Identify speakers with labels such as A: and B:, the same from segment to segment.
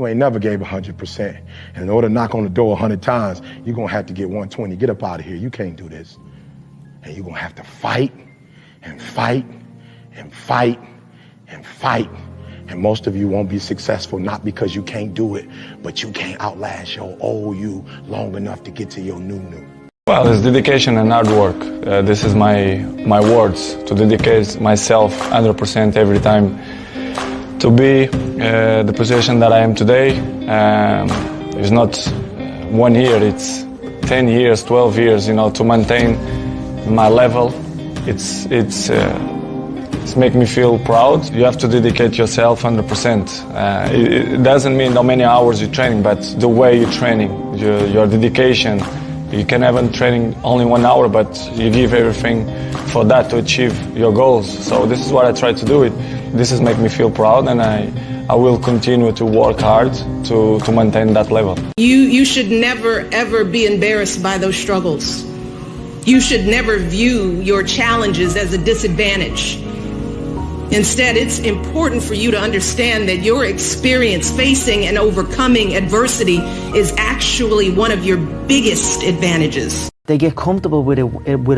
A: You ain't never gave 100%. And in order to knock on the door 100 times, you're going to have to get 120. Get up out of here. You can't do this. And you're going to have to fight and fight and fight and fight. And most of you won't be successful, not because you can't do it, but you can't outlast your old you long enough to get to your new.
B: Well, it's dedication and hard work. This is my words, to dedicate myself 100% every time to be the position that I am today. It's not 1 year, it's 10 years, 12 years, to maintain my level. It's make me feel proud. You have to dedicate yourself 100%. It doesn't mean how many hours you're training, but the way you're training, your dedication. You can have a training only 1 hour, but you give everything for that to achieve your goals. So this is what I try to do. This is make me feel proud, and I will continue to work hard to maintain that level.
C: You should never, ever be embarrassed by those struggles. You should never view your challenges as a disadvantage. Instead, it's important for you to understand that your experience facing and overcoming adversity is actually one of your biggest advantages.
D: They get comfortable with a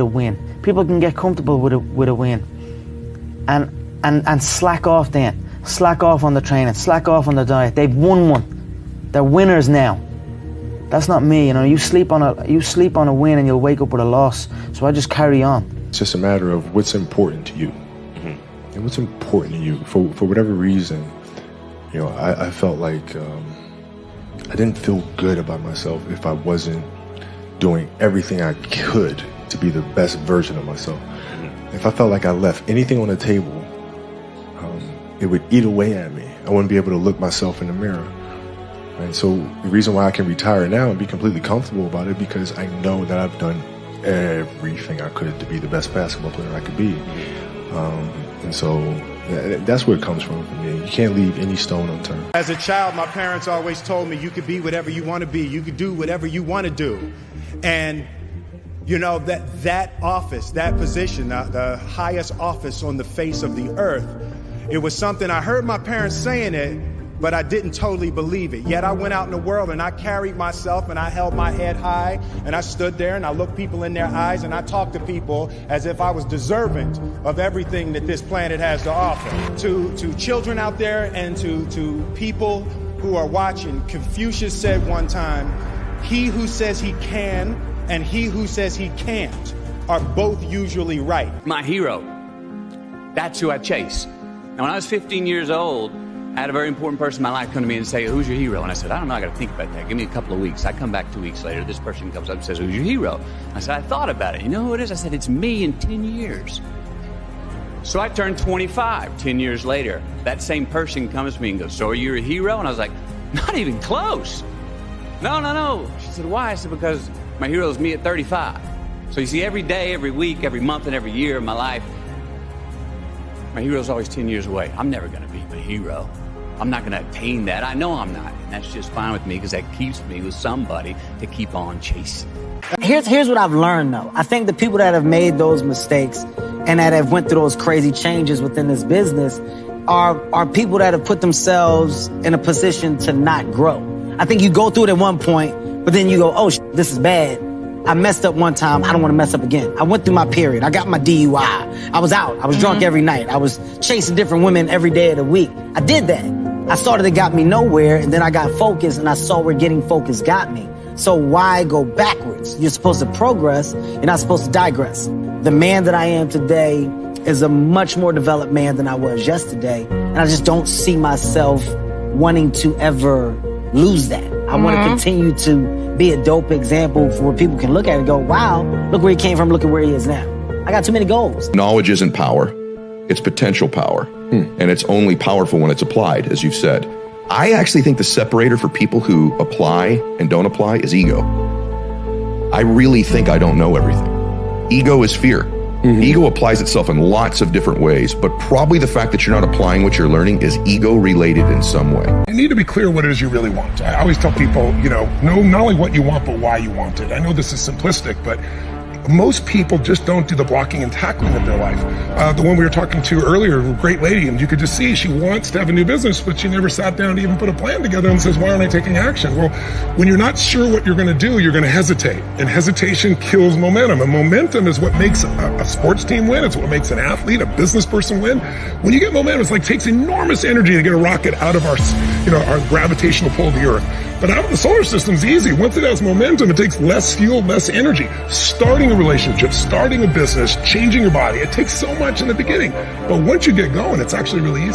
D: win. People can get comfortable with a win, and slack off then. Slack off on the training. Slack off on the diet. They've won one. They're winners now. That's not me. You sleep on a win and you'll wake up with a loss. So I just carry on.
A: It's just a matter of what's important to you. And what's important to you. For whatever reason, I felt like I didn't feel good about myself if I wasn't doing everything I could to be the best version of myself. If I felt like I left anything on the table, it would eat away at me. I wouldn't be able to look myself in the mirror. And so the reason why I can retire now and be completely comfortable about it, because I know that I've done everything I could to be the best basketball player I could be. And so that's where it comes from for me. You can't leave any stone unturned.
E: As a child, my parents always told me you could be whatever you want to be. You could do whatever you want to do. And, that office, that position, the highest office on the face of the earth, it was something I heard my parents saying it, but I didn't totally believe it. Yet I went out in the world and I carried myself and I held my head high and I stood there and I looked people in their eyes and I talked to people as if I was deserving of everything that this planet has to offer. To children out there and to people who are watching, Confucius said one time, he who says he can and he who says he can't are both usually right.
F: My hero, that's who I chase. Now when I was 15 years old, I had a very important person in my life come to me and say, who's your hero? And I said, I don't know, I got to think about that. Give me a couple of weeks. I come back 2 weeks later. This person comes up and says, who's your hero? I said, I thought about it. You know who it is? I said, it's me in 10 years. So I turned 25 10 years later. That same person comes to me and goes, so are you a hero? And I was like, not even close. No. She said, why? I said, because my hero is me at 35. So you see, every day, every week, every month, and every year of my life, my hero's always 10 years away. I'm never going to be my hero. I'm not going to attain that. I know I'm not. And that's just fine with me because that keeps me with somebody to keep on chasing.
D: Here's what I've learned, though. I think the people that have made those mistakes and that have went through those crazy changes within this business are people that have put themselves in a position to not grow. I think you go through it at one point, but then you go, oh, this is bad. I messed up one time. I don't want to mess up again. I went through my period. I got my DUI. I was out. I was drunk every night. I was chasing different women every day of the week. I did that. I started, it got me nowhere, and then I got focused, and I saw where getting focused got me. So why go backwards? You're supposed to progress. You're not supposed to digress. The man that I am today is a much more developed man than I was yesterday, and I just don't see myself wanting to ever lose that. I want to continue to be a dope example for where people can look at it and go, wow, look where he came from, look at where he is now. I got too many goals.
G: Knowledge isn't power. It's potential power. And it's only powerful when it's applied, as you've said. I actually think the separator for people who apply and don't apply is ego. I really think I don't know everything. Ego is fear. Ego applies itself in lots of different ways, but probably the fact that you're not applying what you're learning is ego related in some way.
H: You need to be clear what it is you really want. I always tell people, know not only what you want, but why you want it. I know this is simplistic, but Most people just don't do the blocking and tackling of their life. The one we were talking to earlier, a great lady, and you could just see she wants to have a new business, but she never sat down to even put a plan together and says, why aren't I taking action? Well, when you're not sure what you're going to do, you're going to hesitate. And hesitation kills momentum. And momentum is what makes a sports team win. It's what makes an athlete, a business person win. When you get momentum, it's like takes enormous energy to get a rocket out of our gravitational pull of the earth. But out of the solar system's easy. Once it has momentum, it takes less fuel, less energy. Starting a relationship, starting a business, changing your body, it takes so much in the beginning. But once you get going, it's actually really easy.